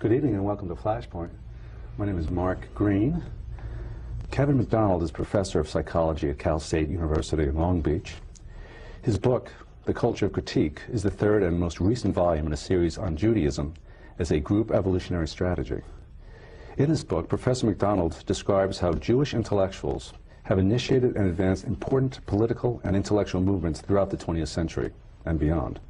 Good evening and welcome to Flashpoint. My name is Mark Green. Kevin MacDonald is professor of psychology at Cal State University in Long Beach. His book, The Culture of Critique, is the third and most recent volume in a series on Judaism as a group evolutionary strategy. In his book, Professor MacDonald describes how Jewish intellectuals have initiated and advanced important political and intellectual movements throughout the 20th century and beyond.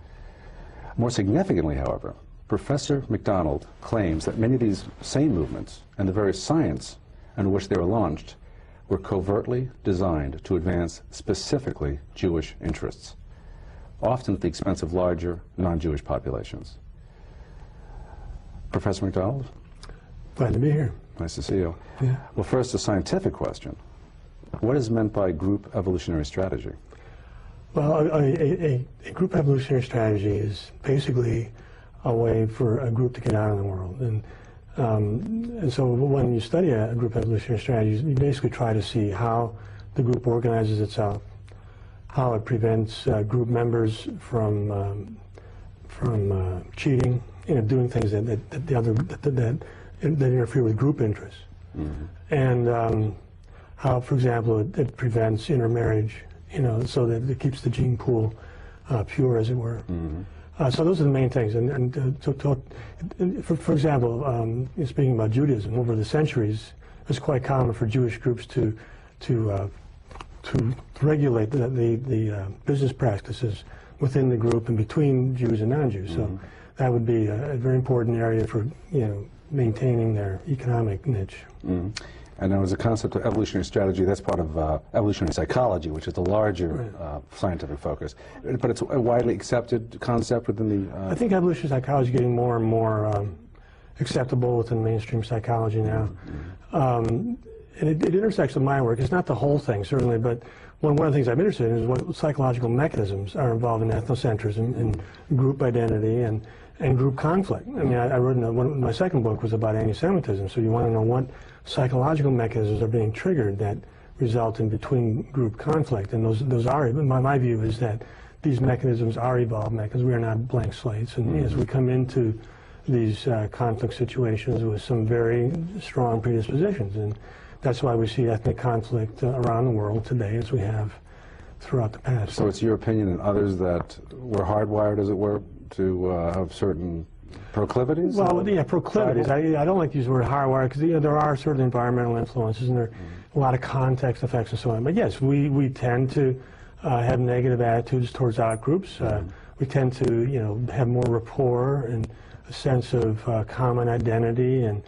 More significantly, however, Professor MacDonald claims that many of these same movements and the very science under which they were launched were covertly designed to advance specifically Jewish interests, often at the expense of larger non-Jewish populations. Professor MacDonald? Glad to be here. Nice to see you. Yeah. Well, first, a scientific question. What is meant by group evolutionary strategy? Well, a group evolutionary strategy is basically a way for a group to get out in the world. And so when you study a group evolutionary strategy, you basically try to see how the group organizes itself, how it prevents group members from cheating, doing things that interfere with group interests. Mm-hmm. And how, for example, it prevents intermarriage, so that it keeps the gene pool pure, as it were. Mm-hmm. So those are the main things. For example, speaking about Judaism, over the centuries, it was quite common for Jewish groups to regulate the business practices within the group and between Jews and non-Jews. Mm-hmm. So that would be a very important area for maintaining their economic niche. Mm-hmm. And there was a concept of evolutionary strategy. That's part of evolutionary psychology, which is the larger scientific focus. But it's a widely accepted concept within the... I think evolutionary psychology is getting more and more acceptable within mainstream psychology now. Mm-hmm. And it intersects with my work. It's not the whole thing, certainly, but one of the things I'm interested in is what psychological mechanisms are involved in ethnocentrism and group identity and group conflict. I mean, I wrote my second book was about anti-Semitism, so you want to know what psychological mechanisms are being triggered that result in between-group conflict. And those are, my view is that these mechanisms are evolved mechanisms. We are not blank slates. And as we come into these conflict situations with some very strong predispositions. And that's why we see ethnic conflict around the world today, as we have throughout the past. So it's your opinion and others that we're hardwired, as it were, to have certain proclivities? Well, yeah, proclivities. I don't like to use the word hardwired because there are certain environmental influences and there are a lot of context effects and so on. But yes, we tend to have negative attitudes towards out-groups. We tend to have more rapport and a sense of common identity and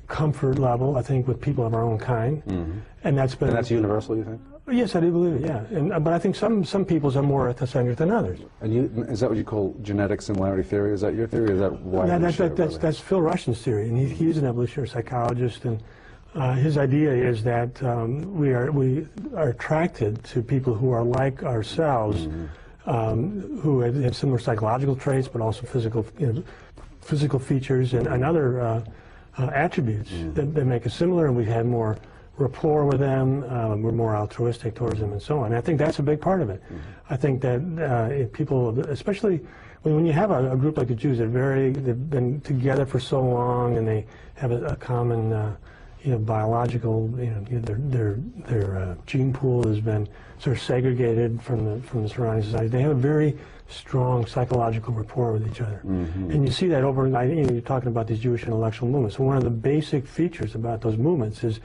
comfort level, I think, with people of our own kind. Mm-hmm. And that's universal, you think? Yes, I do believe it, yeah. But I think some peoples are more ethnocentric than others. And is that what you call genetic similarity theory? Is that your theory, or is that why? That's Phil Rushton's theory, and he's an evolutionary psychologist, and his idea is that we are attracted to people who are like ourselves, mm-hmm. Who have similar psychological traits, but also physical features and other attributes mm-hmm. that make us similar, and we have more rapport with them, we're more altruistic towards them, and so on. And I think that's a big part of it. Mm-hmm. I think that if people, especially when you have a group like the Jews, they've been together for so long, and they have a common, biological, their gene pool has been sort of segregated from the surrounding society. They have a very strong psychological rapport with each other. Mm-hmm. And you see that over, you're talking about these Jewish intellectual movements. So one of the basic features about those movements is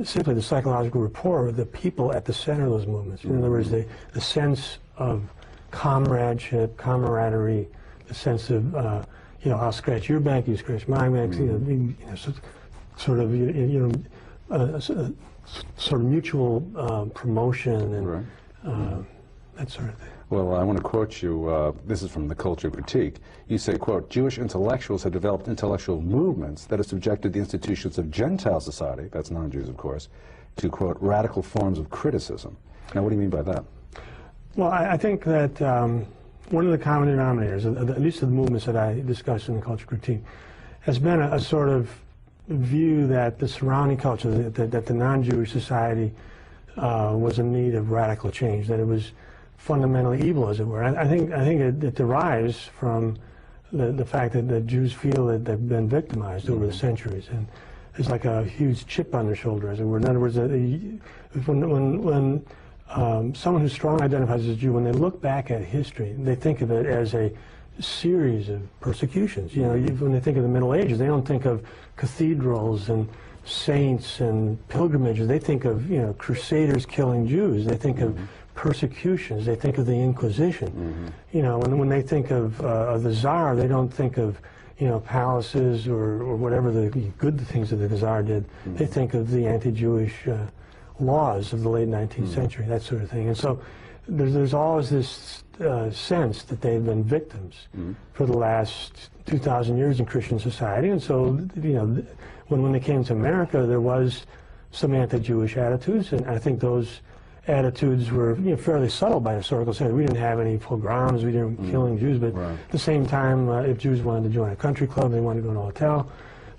simply the psychological rapport of the people at the center of those movements. In other words, the sense of comradeship, camaraderie, the sense of, I'll scratch your back, you scratch my back, sort of mutual promotion and that sort of thing. Well, I want to quote you, this is from The Culture of Critique. You say, quote, Jewish intellectuals have developed intellectual movements that have subjected the institutions of Gentile society, that's non-Jews of course, to, quote, radical forms of criticism. Now, what do you mean by that? Well, I think that one of the common denominators, at least of the movements that I discussed in The Culture of Critique, has been a sort of view that the surrounding culture, that the non-Jewish society was in need of radical change, that it was fundamentally evil, as it were. I think it derives from the fact that Jews feel that they've been victimized over the centuries, and it's like a huge chip on their shoulder, as it were. In other words, when someone who strongly identifies as a Jew, when they look back at history, they think of it as a series of persecutions. You know, when they think of the Middle Ages, they don't think of cathedrals and saints and pilgrimages. They think of, you know, crusaders killing Jews. They think of persecutions. They think of the Inquisition. You know, when they think of the Tsar, they don't think of, you know, palaces or whatever the good things that the Tsar did. They think of the anti-Jewish laws of the late 19th century, that sort of thing. And so there's always this sense that they've been victims for the last 2,000 years in Christian society. And so, you know, when they came to America, there was some anti-Jewish attitudes, and I think those attitudes were, you know, fairly subtle by historical standards. We didn't have any pogroms, we didn't killing Jews, but at the same time, if Jews wanted to join a country club, they wanted to go to a hotel,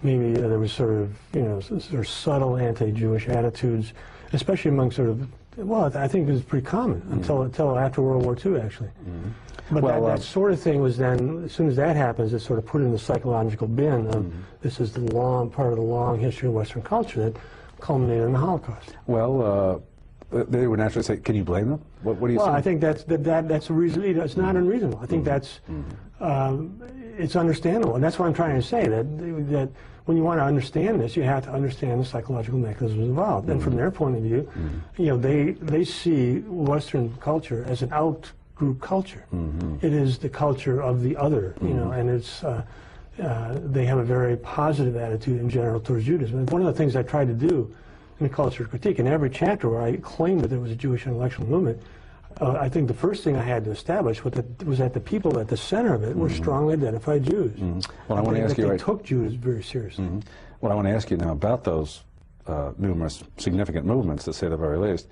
maybe there was sort of, you know, sort of subtle anti-Jewish attitudes, especially among sort of, well, I think it was pretty common until after World War II, actually. But well, that sort of thing was then, as soon as that happens, it's sort of put in the psychological bin of this is the long, part of the long history of Western culture that culminated in the Holocaust. Well, they would naturally say, can you blame them? What do you say? Well, I think that's a reason. It's not unreasonable. I think that's it's understandable, and that's what I'm trying to say. That when you want to understand this, you have to understand the psychological mechanisms involved. And from their point of view, you know, they see Western culture as an out-group culture. It is the culture of the other, you know, and it's they have a very positive attitude in general towards Judaism. And one of the things I tried to do in the culture critique, in every chapter where I claimed that there was a Jewish intellectual movement, I think the first thing I had to establish was that the people at the center of it were strongly identified Jews. Well, I want to ask you, they took Jews very seriously. Well, I want to ask you now about those numerous significant movements, to say the very least.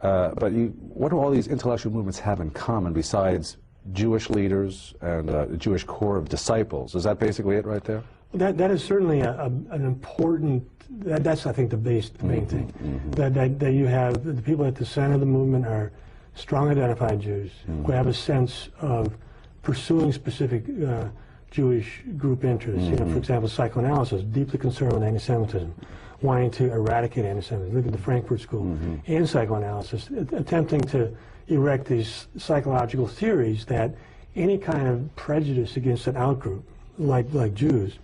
But what do all these intellectual movements have in common besides Jewish leaders and a Jewish core of disciples? Is that basically it right there? That is certainly an important. That's, I think, the main thing. That you have the people at the center of the movement are strong identified Jews who have a sense of pursuing specific Jewish group interests. You know, for example, psychoanalysis, deeply concerned with anti-Semitism, wanting to eradicate anti-Semitism. Look at the Frankfurt School. And psychoanalysis, attempting to erect these psychological theories that any kind of prejudice against an outgroup, like Jews,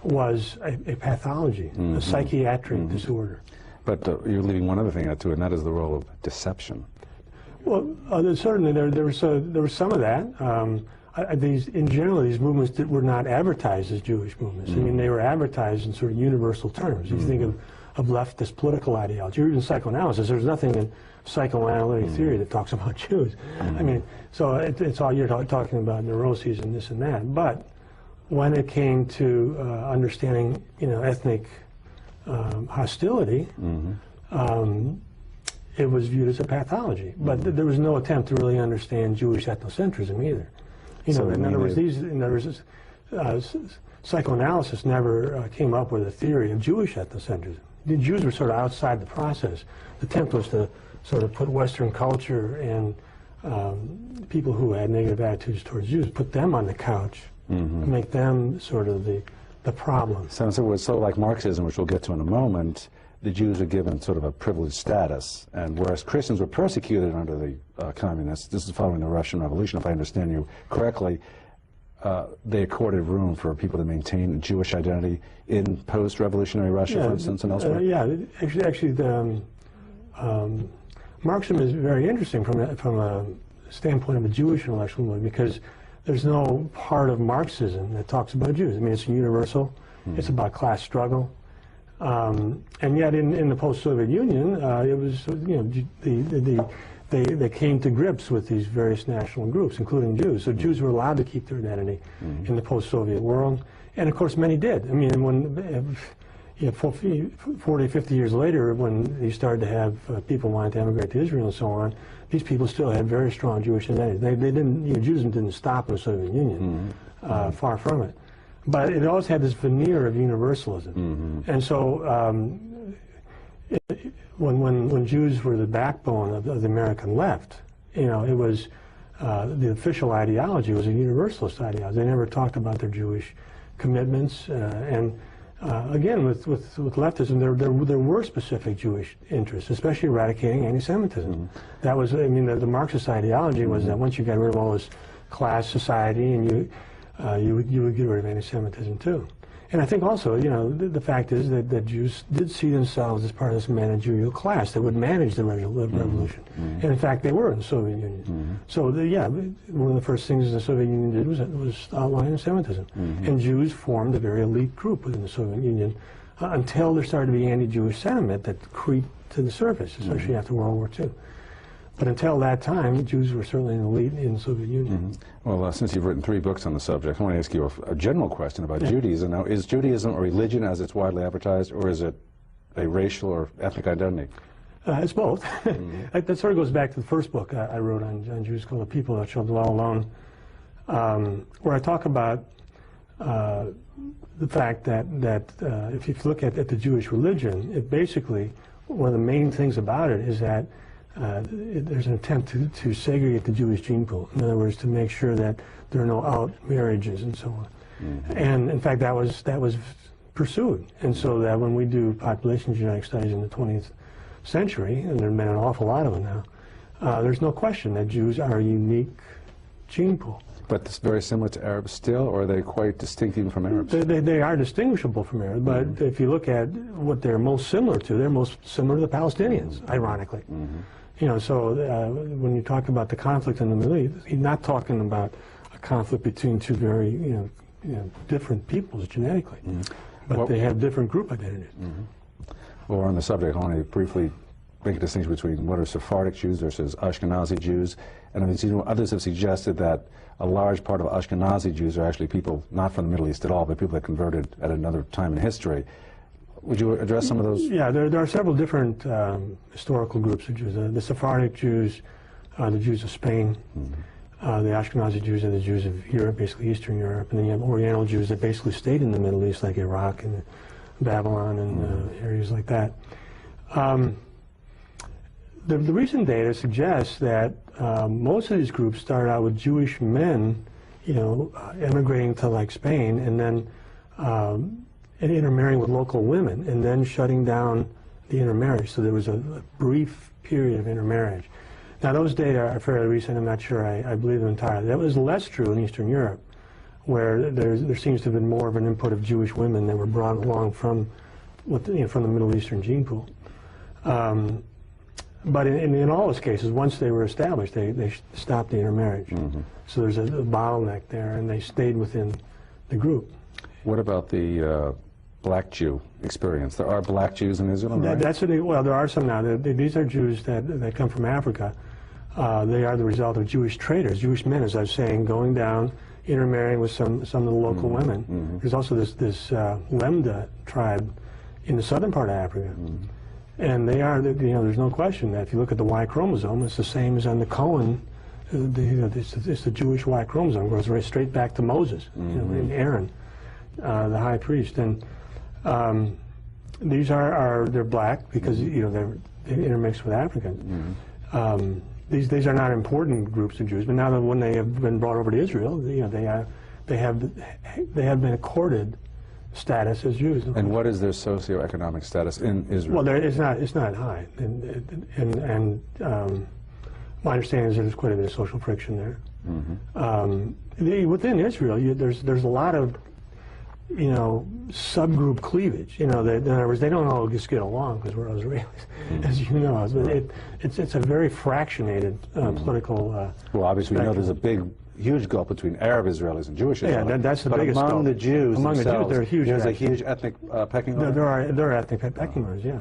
was a pathology, a psychiatric disorder. But you're leaving one other thing out too, and that is the role of deception. Well, certainly there was some of that. In general, these movements were not advertised as Jewish movements. I mean, they were advertised in sort of universal terms. If you think of leftist political ideology, or even psychoanalysis, there's nothing in psychoanalytic theory that talks about Jews. I mean, so it's all you're talking about neuroses and this and that. But when it came to understanding, you know, ethnic hostility, it was viewed as a pathology. But there was no attempt to really understand Jewish ethnocentrism either. You know, in other words, psychoanalysis never came up with a theory of Jewish ethnocentrism. The Jews were sort of outside the process. The attempt was to sort of put Western culture and people who had negative attitudes towards Jews, put them on the couch, make them sort of the problem. So it was so like Marxism, which we'll get to in a moment. The Jews are given sort of a privileged status, and whereas Christians were persecuted under the communists, this is following the Russian Revolution, if I understand you correctly, they accorded room for people to maintain a Jewish identity in post-revolutionary Russia, for instance, and elsewhere? Yeah, actually Marxism is very interesting from a standpoint of a Jewish intellectual movement, because there's no part of Marxism that talks about Jews. I mean, it's universal. It's about class struggle. And yet, in the post-Soviet Union, it was, you know, they came to grips with these various national groups, including Jews. So Jews were allowed to keep their identity in the post-Soviet world, and of course, many did. I mean, when 40, 50 years later, when you started to have people wanting to emigrate to Israel and so on, these people still had very strong Jewish identity. They didn't, you know, Judaism didn't stop in the Soviet Union, far from it. But it always had this veneer of universalism. And so when Jews were the backbone of the American left, you know, it was the official ideology was a universalist ideology. They never talked about their Jewish commitments. Again, with leftism, there were specific Jewish interests, especially eradicating anti-Semitism. That was, I mean, the Marxist ideology was that once you got rid of all this class society, and you would get rid of anti-Semitism too. And I think also, you know, the fact is that Jews did see themselves as part of this managerial class that would manage the revolution. And in fact, they were in the Soviet Union. So, yeah, one of the first things the Soviet Union did was outline anti-Semitism. And Jews formed a very elite group within the Soviet Union until there started to be anti-Jewish sentiment that creeped to the surface, especially after World War II. But until that time, Jews were certainly an elite in the Soviet Union. Well, since you've written 3 books on the subject, I want to ask you a general question about Judaism. Now, is Judaism a religion as it's widely advertised, or is it a racial or ethnic identity? It's both. That sort of goes back to the first book I wrote on Jews called The People That Shall Dwell Alone, where I talk about the fact that if you look at the Jewish religion, it basically, one of the main things about it is that there's an attempt to segregate the Jewish gene pool. In other words, to make sure that there are no out marriages and so on. And in fact, that was pursued. And so that when we do population genetic studies in the 20th century, and there have been an awful lot of them now, there's no question that Jews are a unique gene pool. But it's very similar to Arabs still, or are they quite distinct even from Arabs? They are distinguishable from Arabs, but if you look at what they're most similar to, they're most similar to the Palestinians, ironically. You know, so when you talk about the conflict in the Middle East, you're not talking about a conflict between two very, you know, different peoples genetically, but they have different group identities. Well, we're on the subject. I want to briefly make a distinction between what are Sephardic Jews versus Ashkenazi Jews. And I mean, others have suggested that a large part of Ashkenazi Jews are actually people not from the Middle East at all, but people that converted at another time in history. Would you address some of those? Yeah, there are several different historical groups of Jews. The Sephardic Jews, the Jews of Spain, the Ashkenazi Jews are the Jews of Europe, basically Eastern Europe, and then you have Oriental Jews that basically stayed in the Middle East, like Iraq and Babylon and areas like that. The recent data suggests that most of these groups started out with Jewish men, you know, emigrating to like Spain, and then and intermarrying with local women, and then shutting down the intermarriage. So there was a brief period of intermarriage. Now those data are fairly recent. I'm not sure I believe them entirely. That was less true in Eastern Europe, where there seems to have been more of an input of Jewish women that were brought along from from the Middle Eastern gene pool. But in all those cases, once they were established, they stopped the intermarriage. So there's a bottleneck there, and they stayed within the group. What about the black Jew experience? There are black Jews in Israel, right? Well, there are some now. These are Jews that come from Africa. They are the result of Jewish traders, Jewish men, as I was saying, going down, intermarrying with some of the local women. There's also this Lemda tribe in the southern part of Africa. And they are, there's no question that if you look at the Y chromosome, it's the same as on the Cohen. It's the Jewish Y chromosome. It goes right straight back to Moses, and Aaron, the high priest. And these they're black because they intermix with Africans. These are not important groups of Jews, but now that when they have been brought over to Israel, they have been accorded status as Jews. And what is their socioeconomic status in Israel? Well, it's not high, and my understanding is there's quite a bit of social friction there. Within Israel, there's a lot of subgroup cleavage. In other words, they don't all just get along because we're Israelis, as you know. It's a very fractionated political. Well, obviously, we know there's a huge gulf between Arab Israelis and Jewish Israelis. Yeah, that's the biggest gulf. Among the Jews themselves, there are huge. There's a huge ethnic pecking order. There are ethnic pecking orders, yeah.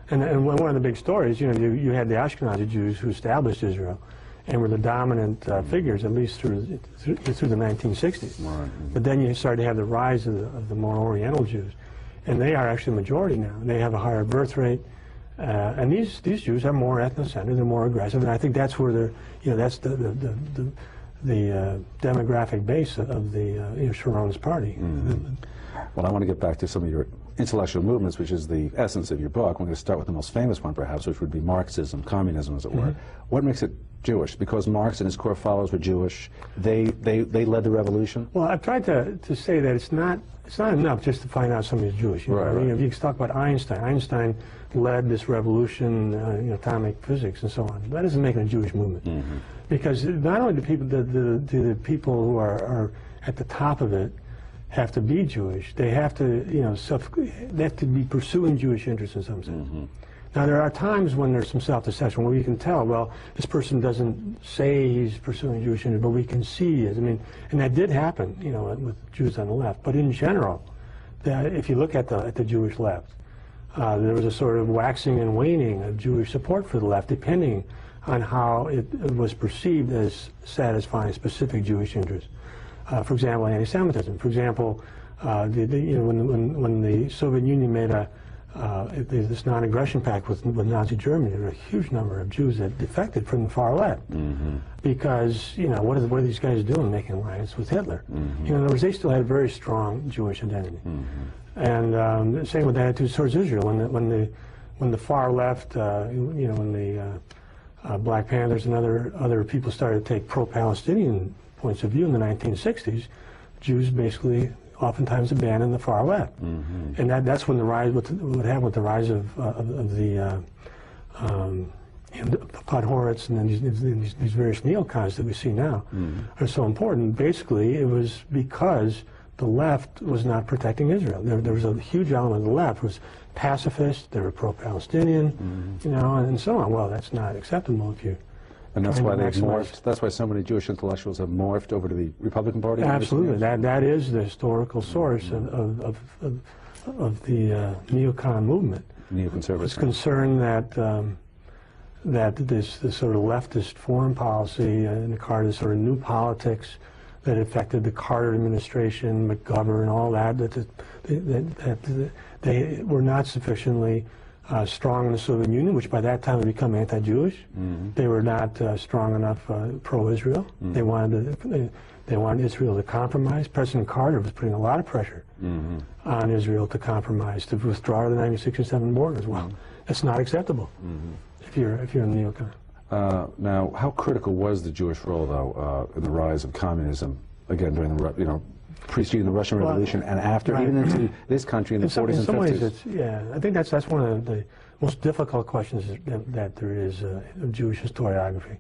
And one of the big stories, you had the Ashkenazi Jews who established Israel, and were the dominant figures at least through the 1960s. Right. But then you started to have the rise of the more Oriental Jews, and they are actually the majority now. They have a higher birth rate, and these Jews are more ethnocentric, they're more aggressive, and I think that's where that's the demographic base of the Sharon's party. Well, I want to get back to some of your intellectual movements, which is the essence of your book. I'm going to start with the most famous one, perhaps, which would be Marxism, communism, as it were. What makes it Jewish? Because Marx and his core followers were Jewish, they led the revolution? Well, I've tried to say that it's not enough just to find out somebody's Jewish. You know? Right, I mean, right. if you talk about Einstein, Einstein led this revolution in atomic physics and so on. That doesn't make it a Jewish movement. Mm-hmm. Because not only do the people who are at the top of it have to be Jewish, they have to, they have to be pursuing Jewish interests in some sense. Mm-hmm. Now, there are times when there's some self-deception where you can tell, well, this person doesn't say he's pursuing Jewish interests, but we can see it. I mean, and that did happen, with Jews on the left. But in general, if you look at the Jewish left, there was a sort of waxing and waning of Jewish support for the left, depending on how it was perceived as satisfying specific Jewish interests. For example, anti-Semitism. For example, when the Soviet Union made this non-aggression pact with Nazi Germany, there were a huge number of Jews that defected from the far left. Mm-hmm. Because, what are these guys doing making alliance with Hitler? Mm-hmm. In other words, they still had a very strong Jewish identity. Mm-hmm. And same with attitudes towards Israel. When the far left, when the Black Panthers and other people started to take pro-Palestinian points of view in the 1960s, Jews basically oftentimes abandoned the far left. Mm-hmm. And that's when what happened with the rise of the Podhoretz and then these various neocons that we see now are so important. Basically, it was because the left was not protecting Israel. There was a huge element of the left was pacifist, they were pro-Palestinian, and so on. Well, that's not acceptable if you. And that's why they've morphed. That's why so many Jewish intellectuals have morphed over to the Republican Party. Absolutely, that is the historical source of the neocon movement. Neoconservative. It's concerned that this sort of leftist foreign policy in the Carter, this sort of new politics that affected the Carter administration, McGovern, all that they were not sufficiently strong in the Soviet Union, which by that time had become anti-Jewish. Mm-hmm. They were not strong enough pro-Israel. Mm-hmm. They wanted Israel to compromise. President Carter was putting a lot of pressure on Israel to compromise, to withdraw to the 1967 borders. Well, that's not acceptable if you're a neocon. Now, how critical was the Jewish role, though, in the rise of communism, again, during the, preceding the Russian Revolution and after, right. even into this country in the 40s and 50s? Ways, I think that's one of the most difficult questions that there is of Jewish historiography.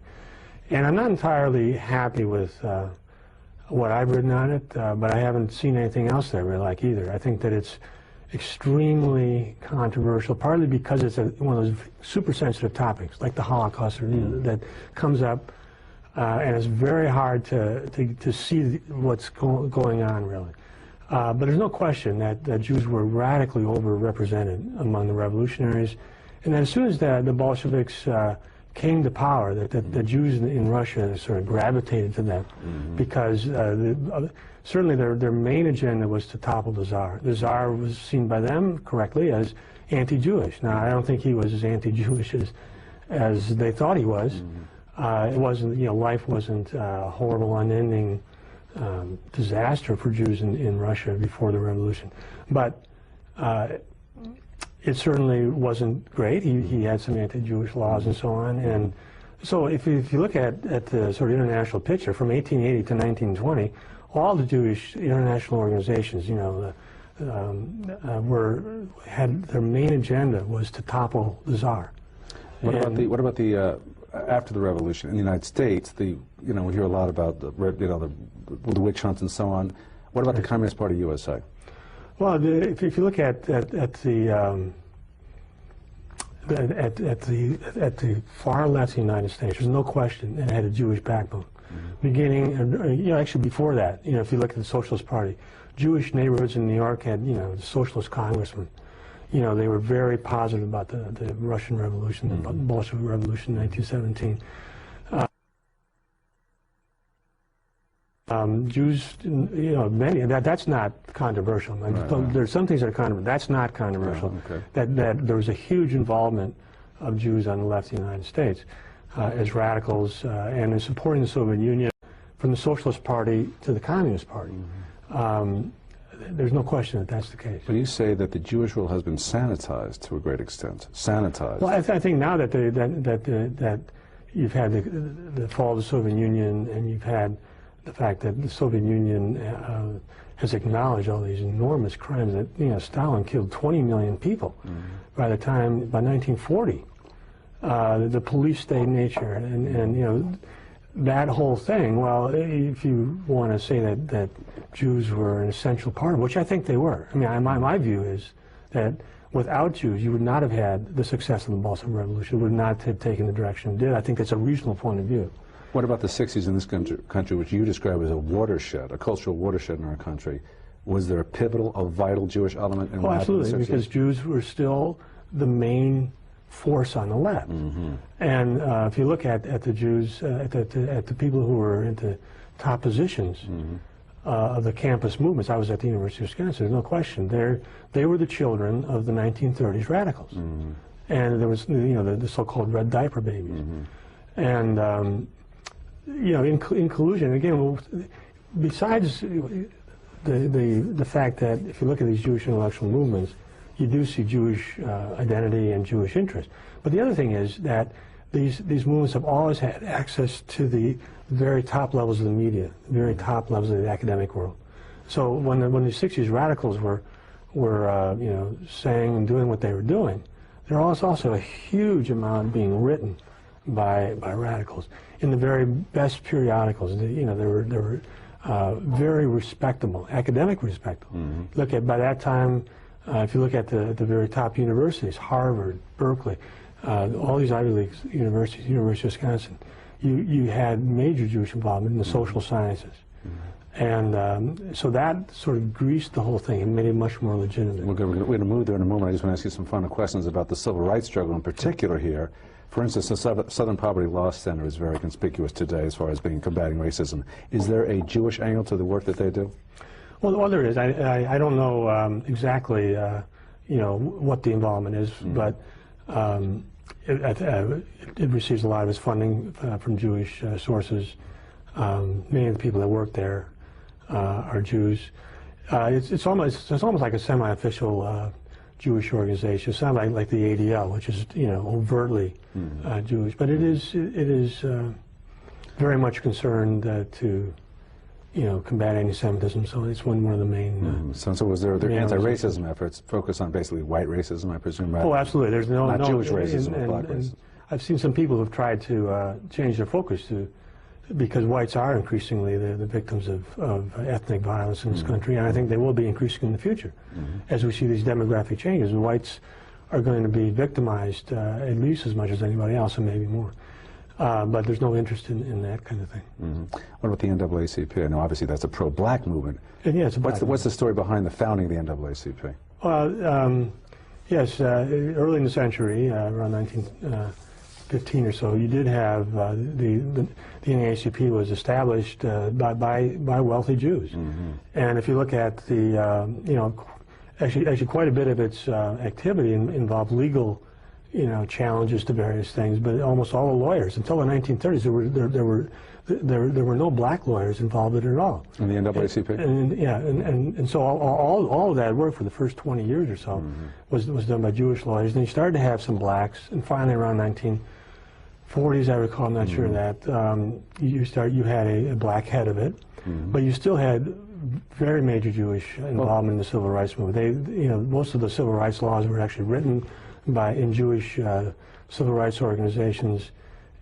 And I'm not entirely happy with what I've written on it, but I haven't seen anything else that I really like either. I think that it's extremely controversial, partly because it's one of those super sensitive topics, like the Holocaust, that comes up, and it's very hard to see what's going on, really. But there's no question that Jews were radically overrepresented among the revolutionaries, and that as soon as the Bolsheviks came to power, that the Jews in Russia sort of gravitated to them, because certainly their main agenda was to topple the Tsar. The Tsar was seen by them correctly as anti-Jewish. Now, I don't think he was as anti-Jewish as they thought he was. It wasn't, life wasn't a horrible, unending disaster for Jews in Russia before the revolution. But it certainly wasn't great. He had some anti-Jewish laws and so on. And so if you look at the sort of international picture from 1880 to 1920, all the Jewish international organizations, had their main agenda was to topple the Tsar. What about the after the revolution in the United States? We hear a lot about the witch hunts and so on. What about the Communist Party USA? Well, if you look at the far left of the United States, there's no question it had a Jewish backbone. Beginning, actually before that, if you look at the Socialist Party, Jewish neighborhoods in New York had, the socialist congressmen. They were very positive about the Russian Revolution, the Bolshevik Revolution in 1917. Jews, many, that's not controversial. There's some things that are controversial. That's not controversial. Okay. That there was a huge involvement of Jews on the left of the United States as radicals and in supporting the Soviet Union, from the Socialist Party to the Communist Party. There's no question that that's the case. But you say that the Jewish role has been sanitized to a great extent. Sanitized. Well, I think now that you've had the fall of the Soviet Union, and you've had the fact that the Soviet Union has acknowledged all these enormous crimes. That, you know, Stalin killed 20 million people by 1940. The police state nature, and you know, that whole thing. Well, if you want to say that Jews were an essential part of it, which I think they were. I mean, my view is that without Jews, you would not have had the success of the Bolshevik Revolution. It would not have taken the direction it did. I think that's a reasonable point of view. What about the 60s in this country, which you describe as a watershed, a cultural watershed in our country? Was there a pivotal, a vital Jewish element in what happened in the 60s? Absolutely, because Jews were still the main force on the left. And if you look at the Jews, at the people who were into top positions of the campus movements, I was at the University of Wisconsin, there's no question. They were the children of the 1930s radicals. And there was, you know, the so-called red diaper babies. And, you know, in collusion, again, besides the fact that if you look at these Jewish intellectual movements, you do see Jewish identity and Jewish interest. But the other thing is that these movements have always had access to the very top levels of the media, the very top levels of the academic world. So when the 60s radicals were you know, saying and doing what they were doing, there was also a huge amount being written by radicals in the very best periodicals. You know, there were very respectable, academically respectable. Look at, by that time, if you look at the very top universities, Harvard, Berkeley, all these Ivy League universities, University of Wisconsin, you had major Jewish involvement in the social sciences. And so that sort of greased the whole thing and made it much more legitimate. We're going to move there in a moment. I just want to ask you some final questions about the civil rights struggle in particular here. For instance, the Southern Poverty Law Center is very conspicuous today as far as combating racism. Is there a Jewish angle to the work that they do? Well, there is. I don't know exactly, you know, what the involvement is, but it receives a lot of its funding from Jewish sources. Many of the people that work there are Jews. It's almost like a semi-official Jewish organization. It's not like the ADL, which is, you know, overtly Jewish, but it is very much concerned to, you know, combat anti-Semitism. So it's one of the main. So was there anti-racism efforts focused on basically white racism, I presume? Oh, absolutely. There's no Jewish racism or black racism. I've seen some people who've tried to change their focus because whites are increasingly the victims of ethnic violence in this country, and I think they will be increasing in the future as we see these demographic changes. And whites are going to be victimized at least as much as anybody else, and maybe more. But there's no interest in that kind of thing. What about the NAACP? I know obviously that's a pro-black movement. And yeah, it's a what's the story behind the founding of the NAACP? Yes, early in the century, around 1915 or so, you did have the NAACP was established by wealthy Jews. And if you look at the, you know, actually quite a bit of its activity involved legal, you know, challenges to various things, but almost all the lawyers until the 1930s there were no black lawyers involved in it at all. In the NAACP? And so all of that work for the first 20 years or so was done by Jewish lawyers. And you started to have some blacks, and finally around 1940s, I recall, I'm not sure that, you had a black head of it, but you still had very major Jewish involvement in the civil rights movement. You know, most of the civil rights laws were actually written in Jewish civil rights organizations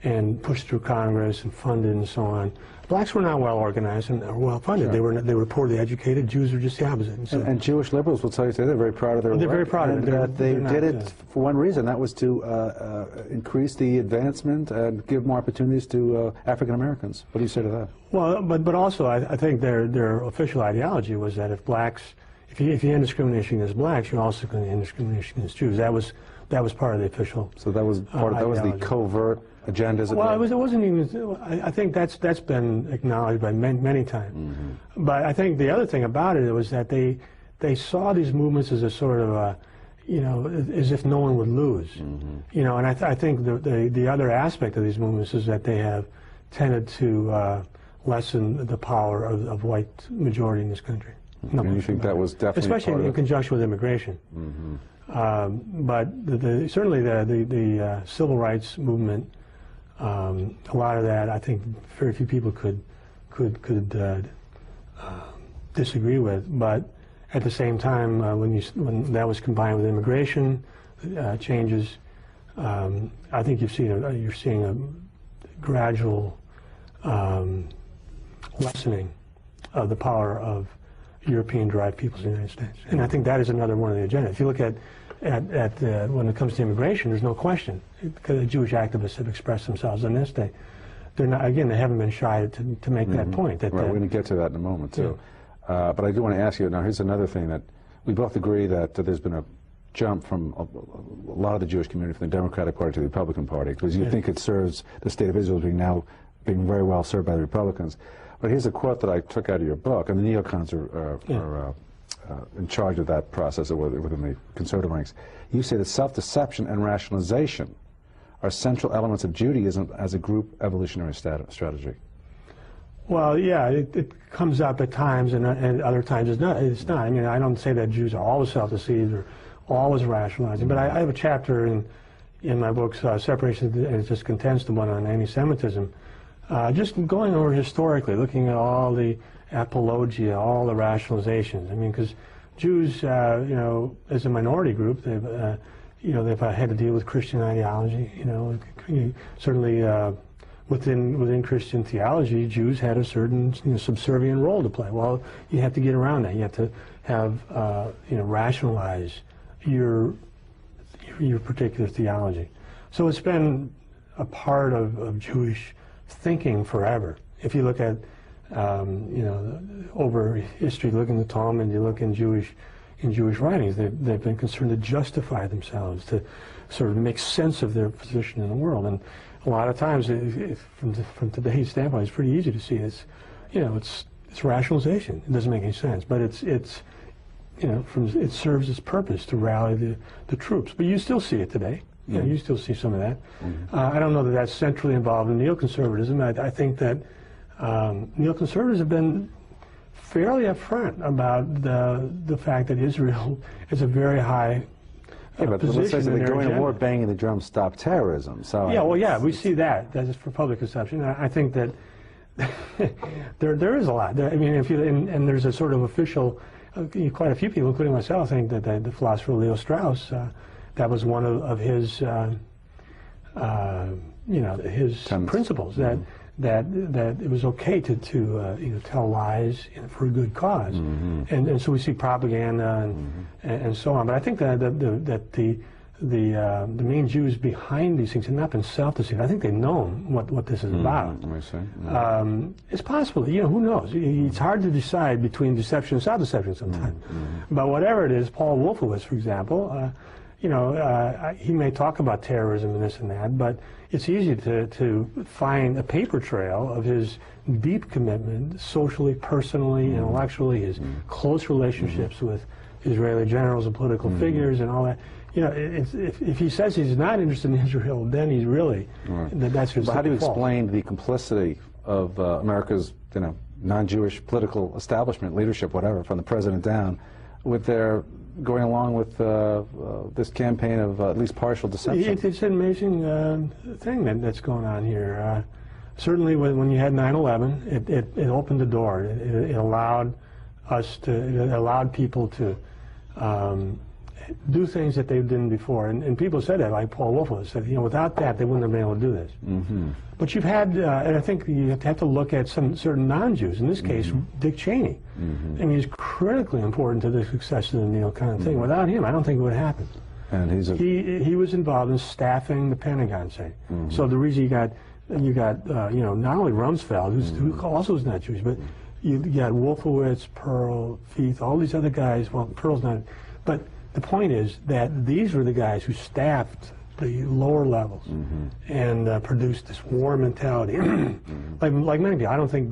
and pushed through Congress and funded and so on. Blacks were not well organized and well funded. Sure. They were poorly educated. Jews were just the opposite. And, so, and Jewish liberals will tell you today they're very proud of their work. They're very proud of it. They did it for one reason. That was to increase the advancement and give more opportunities to African Americans. What do you say to that? Well, but also I think their official ideology was that if blacks, if you end discrimination against blacks, you're also going to end discrimination against Jews. That was part of the official. So that was part of, that was the covert agendas. Well, it wasn't even. I think that's been acknowledged by many times. But I think the other thing about it was that they saw these movements as a sort of a, you know, as if no one would lose. You know, and I think the other aspect of these movements is that they have tended to lessen the power of white majority in this country. And you think that was definitely especially in conjunction with immigration. But certainly the civil rights movement A lot of that, I think, very few people could disagree with. But at the same time, when that was combined with immigration changes, I think you're seeing a gradual lessening of the power of European-derived peoples in the United States. And I think that is another one of the agendas. If you look at when it comes to immigration, there's no question, because the Jewish activists have expressed themselves on this. They're not, again, they haven't been shy to make that point. Right, we're going to get to that in a moment, too. Yeah. But I do want to ask you, now here's another thing that we both agree that there's been a jump from a lot of the Jewish community from the Democratic Party to the Republican Party, because you think it serves the state of Israel as being very well served by the Republicans. But here's a quote that I took out of your book, and the neocons are in charge of that process within the conservative ranks. You say that self-deception and rationalization are central elements of Judaism as a group evolutionary strategy. Well, yeah, it comes up at times, and other times it's not. I mean, I don't say that Jews are always self-deceived or always rationalizing, but I have a chapter in my book, Separation and Its Contents, the one on anti-Semitism, just going over historically, looking at all the apologia, all the rationalizations. I mean, because Jews, you know, as a minority group, they've had to deal with Christian ideology. You know, certainly within Christian theology, Jews had a certain subservient role to play. Well, you have to get around that. You have to have rationalize your particular theology. So it's been a part of Jewish thinking forever. If you look at over history, look in the Talmud, you look in Jewish writings, they've been concerned to justify themselves, to sort of make sense of their position in the world. And a lot of times, from today's standpoint, it's pretty easy to see it's rationalization. It doesn't make any sense, but it serves its purpose to rally the troops. But you still see it today. You still see some of that. I don't know that that's centrally involved in neoconservatism. I think that neoconservatives have been fairly upfront about the fact that Israel is a very high but let's say they're going to war, banging the drum, stop terrorism. So yeah, well, yeah, we see that. That is for public consumption. I think that there is a lot. I mean, and there's a sort of official. Quite a few people, including myself, think that the philosopher Leo Strauss, that was one of his, his principles, that it was okay to tell lies for a good cause, and so we see propaganda and so on. But I think that the main Jews behind these things have not been self-deceived. I think they've known what this is about. It's possible, who knows? It's hard to decide between deception and self-deception sometimes. But whatever it is, Paul Wolfowitz, for example, he may talk about terrorism and this and that, but it's easy to find a paper trail of his deep commitment, socially, personally, intellectually, his close relationships with Israeli generals and political figures and all that. If he says he's not interested in Israel, then he's really, that's his fault. But how do you explain the complicity of America's, non-Jewish political establishment, leadership, whatever, from the president down, with their going along with this campaign of at least partial deception? It's an amazing thing that's going on here. Certainly when you had 9/11, it opened the door. It allowed people to do things that they didn't before. And people said that, like Paul Wolfowitz said, without that, they wouldn't have been able to do this. But you've had, and I think you have to look at some certain non-Jews, in this case, Dick Cheney. I mean, he's critically important to the success of the neocon thing. Without him, I don't think it would happen. And he was involved in staffing the Pentagon, say. So the reason you got not only Rumsfeld, who also is not Jewish, but you got Wolfowitz, Pearl, Feith, all these other guys. Well, Pearl's not, but the point is that these were the guys who staffed the lower levels and produced this war mentality. Like many people, I don't think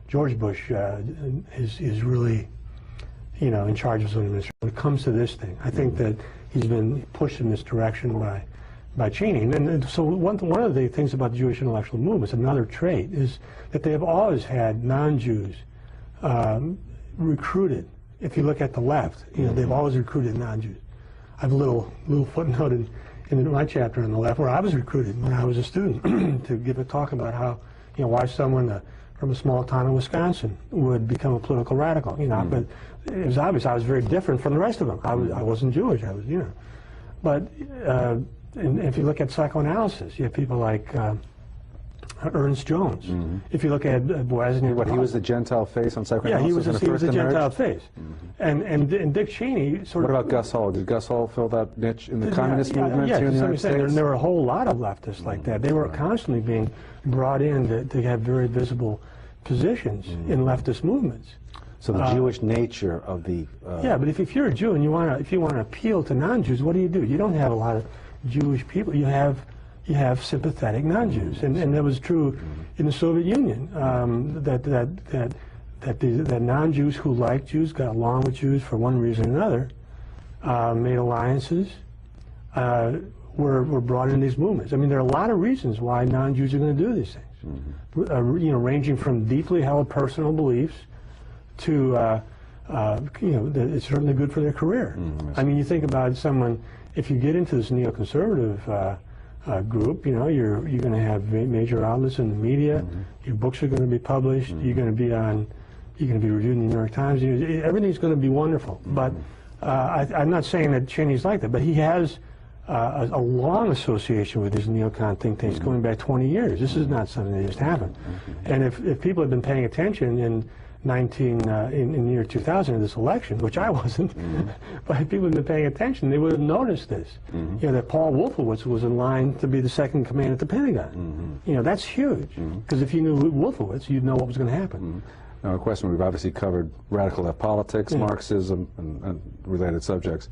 George Bush is really, in charge of his own administration. When it comes to this thing, I think that he's been pushed in this direction by Cheney. And so one of the things about the Jewish intellectual movement, another trait, is that they have always had non-Jews recruited. If you look at the left, they've always recruited non-Jews. I have a little footnote in my chapter on the left, where I was recruited when I was a student to give a talk about how, why someone from a small town in Wisconsin would become a political radical, but it was obvious I was very different from the rest of them. I wasn't Jewish, I was, But and if you look at psychoanalysis, you have people like Ernst Jones. If you look at Boasny, he was the Gentile face on psychoanalysis. Yeah, he was a Gentile face. And Dick Cheney sort of. What about Gus Hall? Did Gus Hall fill that niche in the communist movement here in the United States? There were a whole lot of leftists like that. They were constantly being brought in to have very visible positions in leftist movements. So the Jewish nature of the yeah, but if you're a Jew and you want to appeal to non-Jews, what do? You don't have a lot of Jewish people. You have sympathetic non-Jews, and that was true in the Soviet Union. That non-Jews who liked Jews, got along with Jews for one reason or another, made alliances, were brought in these movements. I mean, there are a lot of reasons why non-Jews are going to do these things. Ranging from deeply held personal beliefs to it's certainly good for their career. I mean, you think about someone. If you get into this neoconservative group, you're going to have major outlets in the media. Your books are going to be published. You're going to be reviewed in the New York Times. Everything's going to be wonderful. But I'm not saying that Cheney's like that, but he has a long association with these neocon think tanks going back 20 years. This is not something that just happened. And if people have been paying attention in the year 2000 of this election, which I wasn't, but if people had been paying attention, they would have noticed this. That Paul Wolfowitz was in line to be the second in command at the Pentagon. That's huge, because if you knew Wolfowitz, you'd know what was going to happen. Now, a question, we've obviously covered radical left politics, Marxism, and related subjects.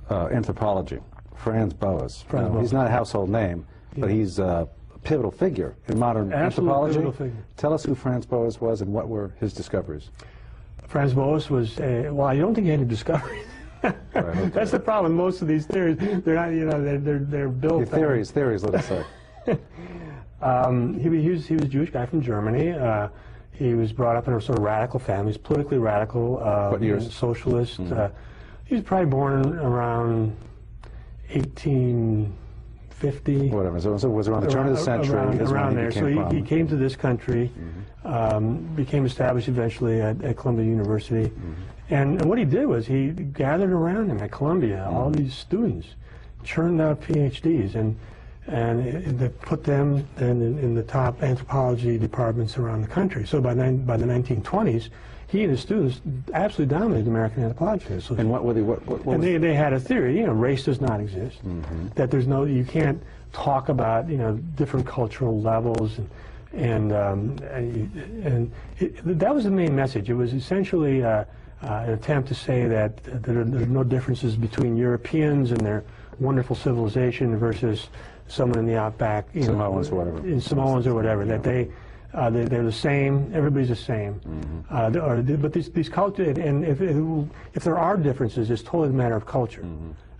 Anthropology, Franz Boas. He's not a household name, but he's a pivotal figure in modern anthropology. Tell us who Franz Boas was and what were his discoveries. Franz Boas was, well, I don't think he had any discoveries. Okay. That's the problem. Most of these theories, they're not, they're built. Theories, let us say. He was a Jewish guy from Germany. He was brought up in a sort of radical family. He's politically radical. What years? Socialist. He was probably born around 1850. Whatever. So it was around the turn of the century. Around there. So he came to this country, became established eventually at Columbia University. And what he did was he gathered around him at Columbia all these students, churned out PhDs, and they put them in the top anthropology departments around the country. So by the 1920s, he and his students absolutely dominated the American Anthropology Association. And what were they? They had a theory. Race does not exist. That you can't talk about different cultural levels, and that was the main message. It was essentially an attempt to say that there are no differences between Europeans and their wonderful civilization versus someone in the outback, Samoans or whatever. In Samoans or whatever. That they're the same. Everybody's the same. But these cultures, and if there are differences, it's totally a matter of culture.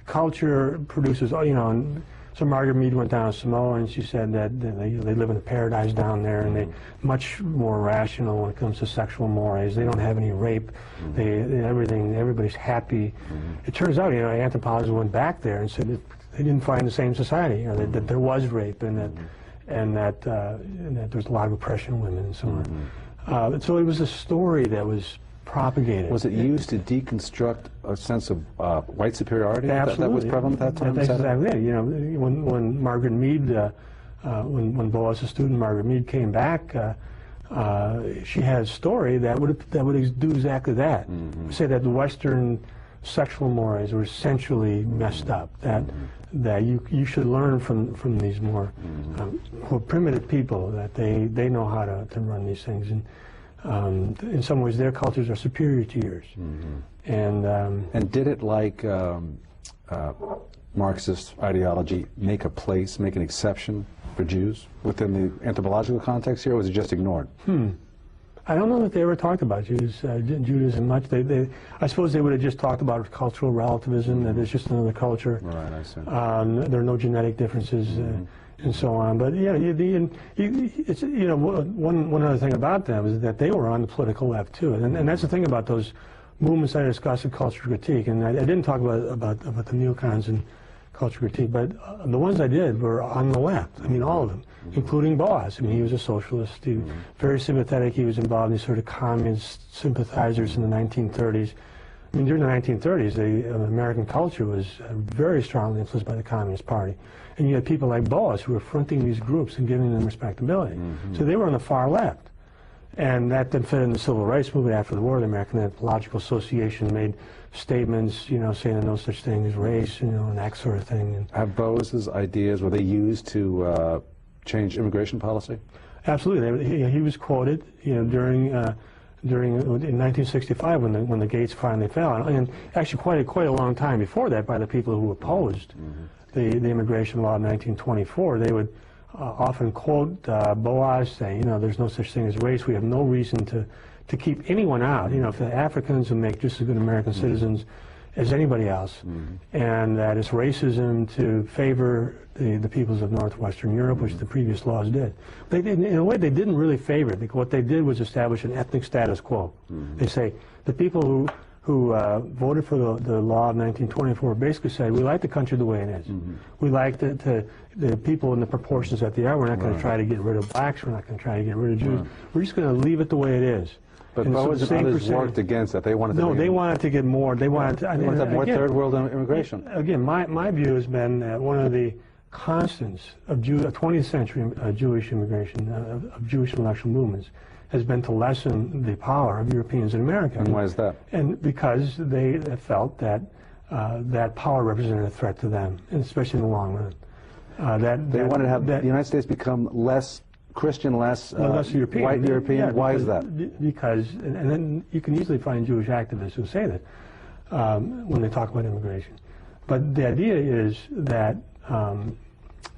Culture produces, and so Margaret Mead went down to Samoa, and she said that they live in a paradise down there, and they're much more rational when it comes to sexual mores. They don't have any rape. Everybody's happy. It turns out, anthropologists went back there and said that they didn't find the same society. That there was rape, and that there was a lot of oppression of women and so on. So it was a story that was propagated. Was it used to deconstruct a sense of white superiority? Absolutely. That was prevalent at that time? That's exactly it. When Margaret Mead, when Boas, a student, Margaret Mead came back, she had a story that would do exactly that. Say that the Western sexual mores were essentially messed up. That you should learn from these more primitive people, that they know how to run these things, and in some ways their cultures are superior to yours. And did it, like Marxist ideology, make an exception for Jews within the anthropological context here, or was it just ignored? I don't know that they ever talked about Judaism much. I suppose they would have just talked about cultural relativism, that it's just another culture. Right, I see. There are no genetic differences and so on. But it's one other thing about them is that they were on the political left too, and that's the thing about those movements I discussed in cultural critique. And I didn't talk about the neocons in culture critique, but the ones I did were on the left. I mean, all of them, including Boas. I mean, he was a socialist. He was very sympathetic. He was involved in these sort of communist sympathizers in the 1930s. I mean, during the 1930s, the American culture was very strongly influenced by the Communist Party. And you had people like Boas who were fronting these groups and giving them respectability. So they were on the far left. And that then fit in the Civil Rights Movement after the war. The American Anthropological Association made statements, you know, saying that no such thing as race, you know, and that sort of thing. And have Boas's ideas, were they used to change immigration policy? Absolutely. He was quoted, you know, during in 1965 when the gates finally fell, and actually quite a long time before that by the people who opposed the immigration law of 1924. They would often quote Boas saying, you know, there's no such thing as race. We have no reason to keep anyone out. You know, if the Africans will make just as good American citizens as anybody else, and that it's racism to favor the peoples of Northwestern Europe, which the previous laws did. They did, in a way, they didn't really favor it, because what they did was establish an ethnic status quo. They say the people who voted for the law of 1924 basically said, we like the country the way it is. We like the people in the proportions that they are. We're not going to try to get rid of blacks. We're not going to try to get rid of Jews. We're just going to leave it the way it is. But Boas and others worked against that. They wanted to they wanted to get more. They wanted to have more third world immigration. Again, my view has been that one of the constants of 20th century Jewish immigration, of Jewish intellectual movements, has been to lessen the power of Europeans in America. And why is that? And because they felt that that power represented a threat to them, and especially in the long run. They wanted to have the United States become less Christian, less European. White European. Yeah, why is that? Because, and then you can easily find Jewish activists who say that when they talk about immigration. But the idea is that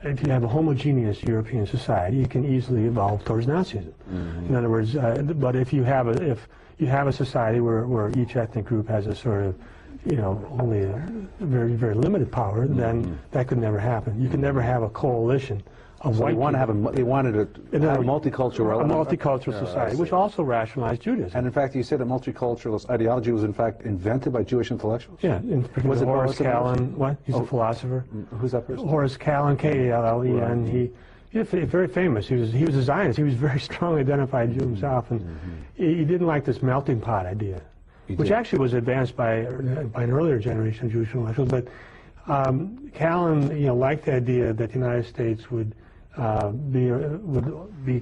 if you have a homogeneous European society, you can easily evolve towards Nazism. In other words, but if you have a society where each ethnic group has a sort of, you know, only a very, very limited power, then that could never happen. You can never have a coalition of white people. They wanted a multicultural society, which also rationalized Judaism. And in fact, you said that multiculturalist ideology was in fact invented by Jewish intellectuals? Yeah, in particular, was it Horace Kallen? What? He's a philosopher. Who's that person? Horace Kallen, K-A-L-L-E-N. He's very famous. He was a Zionist. He was very strongly identified Jew himself, and he didn't like this melting pot idea, which actually was advanced by an earlier generation of Jewish intellectuals. But Kallen, you know, liked the idea that the United States would be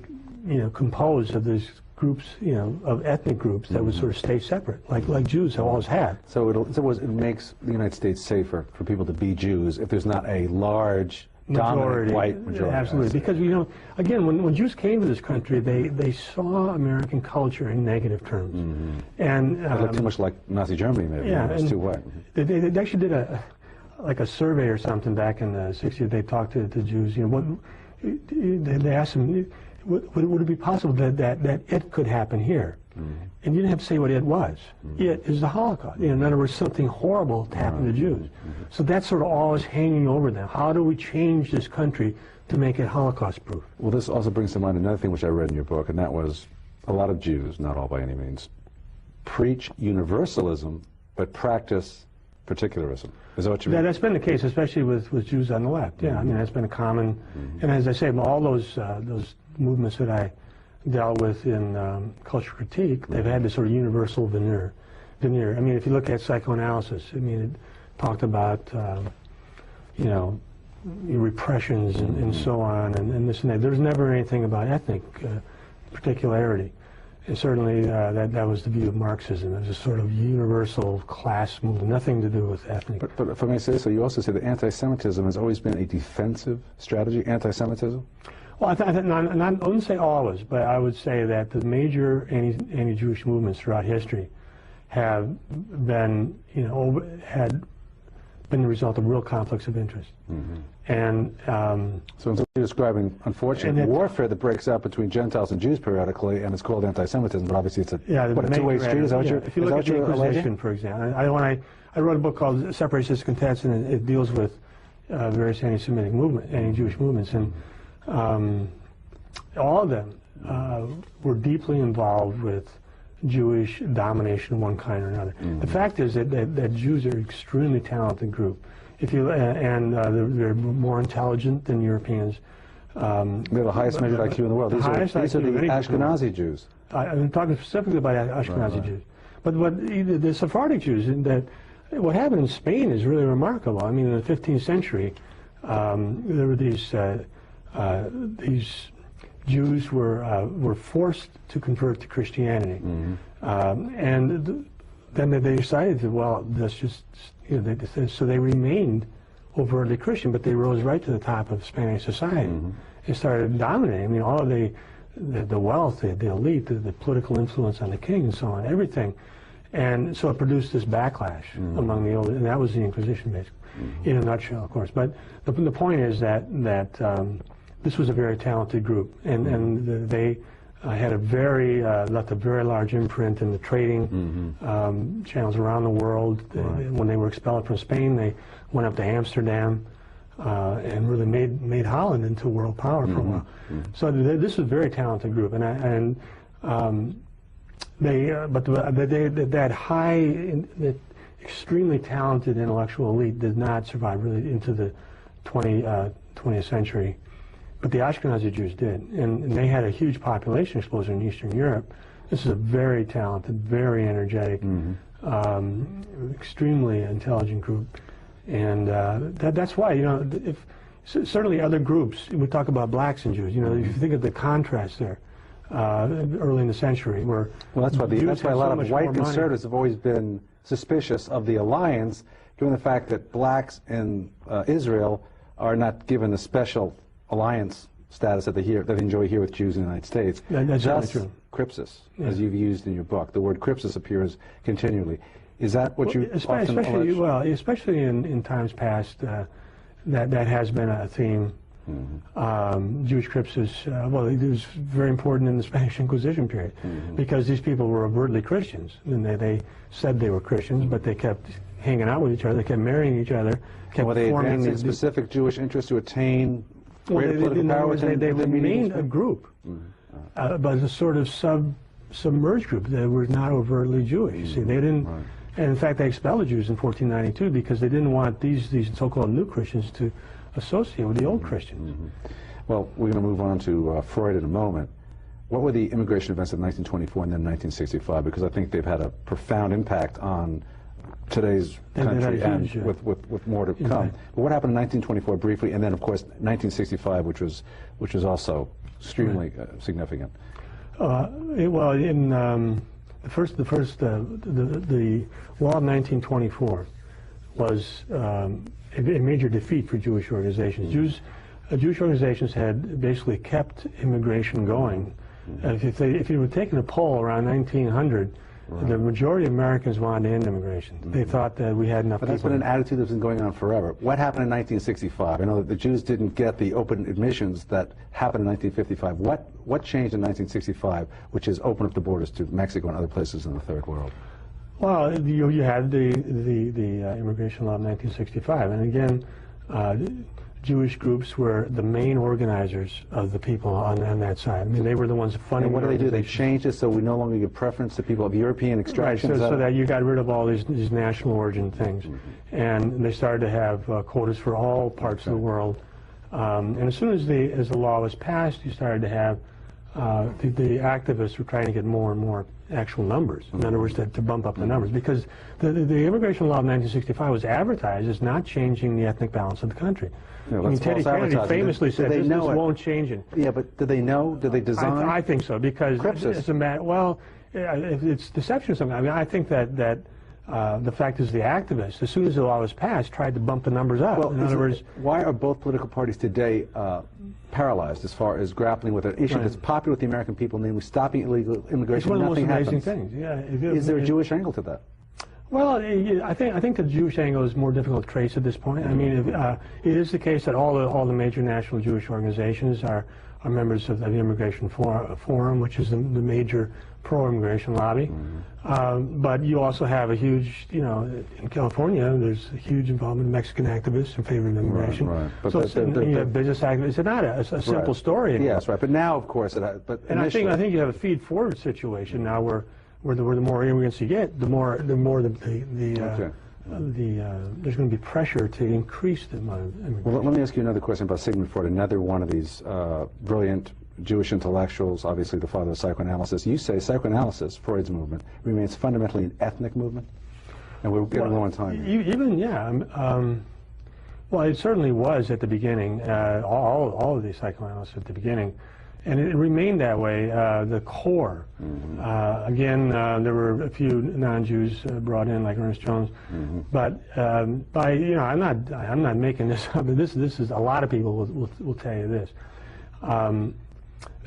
composed of these groups, you know, of ethnic groups that would sort of stay separate, like Jews have always had. So it makes the United States safer for people to be Jews if there's not a large dominant white majority. Absolutely, because, you know, again, when Jews came to this country, they saw American culture in negative terms, and it looked too much like Nazi Germany. Maybe it was too white. They actually did a survey or something back in the 60s. They talked to Jews. You know, they asked them, would it be possible that it could happen here? And you didn't have to say what it was. It is the Holocaust. You know, in other words, something horrible to happen to Jews. So that's sort of always hanging over them. How do we change this country to make it Holocaust-proof? Well, this also brings to mind another thing which I read in your book, and that was a lot of Jews, not all by any means, preach universalism but practice particularism. Is that what you mean? That's been the case, especially with Jews on the left. Yeah, I mean, that's been a common, and as I say, all those movements that I dealt with in culture critique, they've had this sort of universal veneer. I mean, if you look at psychoanalysis, I mean, it talked about, you know, repressions and so on, and this and that. There's never anything about ethnic particularity. And certainly that was the view of Marxism. It was a sort of universal class movement, nothing to do with ethnic. But if I may say so, you also say that anti-Semitism has always been a defensive strategy, anti-Semitism? Well, I wouldn't say always, but I would say that the major anti-Jewish movements throughout history have been, you know, had been the result of real conflicts of interest. And so you're describing, unfortunately, warfare that breaks out between Gentiles and Jews periodically, and it's called anti-Semitism, but obviously it's a two-way street. Is that what you're If you look at the Inquisition, for example, I wrote a book called Separations and Contents, and it deals with various anti-Semitic anti-Jewish movements, and all of them were deeply involved with Jewish domination of one kind or another. The fact is that Jews are an extremely talented group. They're more intelligent than Europeans. They're the highest measured IQ in the world. These are the Ashkenazi Jews. I'm talking specifically about Ashkenazi Jews. But the Sephardic Jews, what happened in Spain is really remarkable. I mean, in the 15th century, there were these Jews were forced to convert to Christianity, and then they decided that, well, that's just, so they remained overtly Christian, but they rose right to the top of Spanish society and started dominating. I mean, all of the wealth, the elite, the political influence on the king, and so on, everything. And so it produced this backlash among the old, and that was the Inquisition, basically, in a nutshell, of course. But the point is that this was a very talented group, and they had left a very large imprint in the trading channels around the world. When they were expelled from Spain, they went up to Amsterdam and really made Holland into a world power for a while. So this is a very talented group, that extremely talented intellectual elite did not survive really into the 20th century. But the Ashkenazi Jews did, and they had a huge population explosion in Eastern Europe. This is a very talented, very energetic, extremely intelligent group, and that's why, certainly other groups, we talk about blacks and Jews, if you think of the contrast there, early in the century, where that's why a lot of white conservatives have always been suspicious of the alliance, given the fact that blacks in Israel are not given the special alliance status that they enjoy here with Jews in the United States. That's true. Crypsis, as you've used in your book. The word crypsis appears continually. Is that what you often allege? Well, especially in times past, that has been a theme. Jewish crypsis, it was very important in the Spanish Inquisition period, because these people were overtly Christians, and they said they were Christians, but they kept hanging out with each other, they kept marrying each other, kept were they advancing specific Jewish interests to attain greater political power? They remained a group, but a sort of submerged group that were not overtly Jewish. You see, they didn't, and in fact, they expelled the Jews in 1492 because they didn't want these so-called new Christians to associate with the old Christians. Well, we're going to move on to Freud in a moment. What were the immigration events of 1924 and then 1965? Because I think they've had a profound impact on today's country, and with more to come. But what happened in 1924 briefly, and then of course 1965, which was also extremely significant. Well, in the law of 1924 was a major defeat for Jewish organizations. Jewish organizations had basically kept immigration going. If you were taking a poll around 1900, the majority of Americans wanted to end immigration. They thought that we had enough people. But that's been an attitude that's been going on forever. What happened in 1965? I know that the Jews didn't get the open admissions that happened in 1955. What changed in 1965, which has opened up the borders to Mexico and other places in the Third World? Well, you had the immigration law of 1965, and again, Jewish groups were the main organizers of the people on that side. I mean, they were the ones funding. And what do they do? They changed it so we no longer give preference to people of European extraction. Right, so that you got rid of all these national origin things, and they started to have quotas for all parts of the world. And as soon as the law was passed, you started to have the activists were trying to get more and more actual numbers. In other words, to bump up the numbers, because the immigration law of 1965 was advertised as not changing the ethnic balance of the country. Yeah, I mean, Teddy Kennedy famously said this won't change it. Yeah, but did they know? Did they design? I think so, because it's a matter. Well, it's deception or something. I mean, I think that the fact is the activists, as soon as the law was passed, tried to bump the numbers up. Well, in other words, why are both political parties today paralyzed as far as grappling with an issue that's popular with the American people, namely stopping illegal immigration? It's one of the most amazing things. Yeah. Is there a Jewish angle to that? Well, I think the Jewish angle is more difficult to trace at this point. I mean, it is the case that all the major national Jewish organizations are members of the Immigration Forum, which is the major pro-immigration lobby. But you also have a huge, in California, there's a huge involvement of Mexican activists in favor of immigration. Right. But so you have business activists. It's not a simple story anymore. Yes, right. But now, of course, I think you have a feed-forward situation now where the more immigrants you get, the more the there's going to be pressure to increase the amount of immigration. Well, let me ask you another question about Sigmund Freud, another one of these brilliant Jewish intellectuals, obviously the father of psychoanalysis. You say psychoanalysis, Freud's movement, remains fundamentally an ethnic movement? And we're getting low on time here. Even, yeah. Well, it certainly was at the beginning, all of these psychoanalysts at the beginning. And it remained that way, the core. Again, there were a few non-Jews brought in, like Ernest Jones. But I'm not making this up. This is a lot of people will tell you this.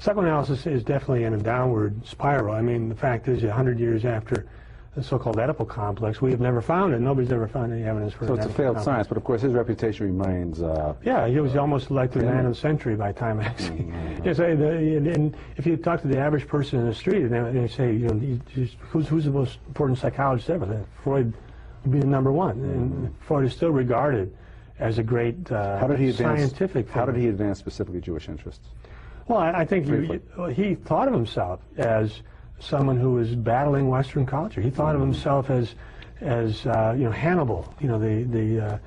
Psychoanalysis is definitely in a downward spiral. I mean, the fact is, 100 years after the so-called Oedipal complex, we have never found it. Nobody's ever found any evidence for it. So it's a failed science, but of course his reputation remains... yeah, he was almost like the man of the century by Time magazine. Yes, and if you talk to the average person in the street, and they say, you know, who's the most important psychologist ever? Freud would be the number one. And Freud is still regarded as a great scientific figure. How did he advance specifically Jewish interests? Well, I think he thought of himself as someone who was battling Western culture. He thought of himself as you know, Hannibal. You know,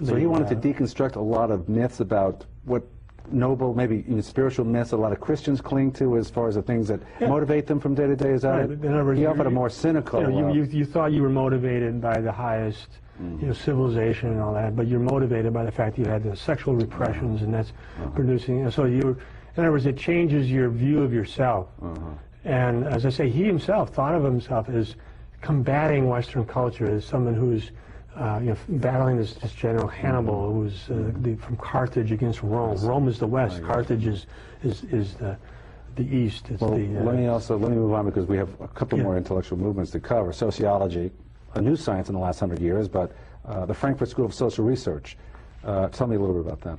so he wanted to deconstruct a lot of myths about what noble, maybe even spiritual myths a lot of Christians cling to as far as the things that motivate them from day to day. Is that right? In other words, he offered a more cynical... You know, you thought you were motivated by the highest you know, civilization and all that, but you're motivated by the fact that you had the sexual repressions, and that's producing... You know, so you, in other words, it changes your view of yourself. And as I say, he himself thought of himself as combating Western culture, as someone who's you know, battling this general Hannibal, who's from Carthage against Rome. Rome is the West. Carthage is the East. It's well, let me move on, because we have a couple more intellectual movements to cover. Sociology, a new science in the last 100 years, but the Frankfurt School of Social Research. Tell me a little bit about that.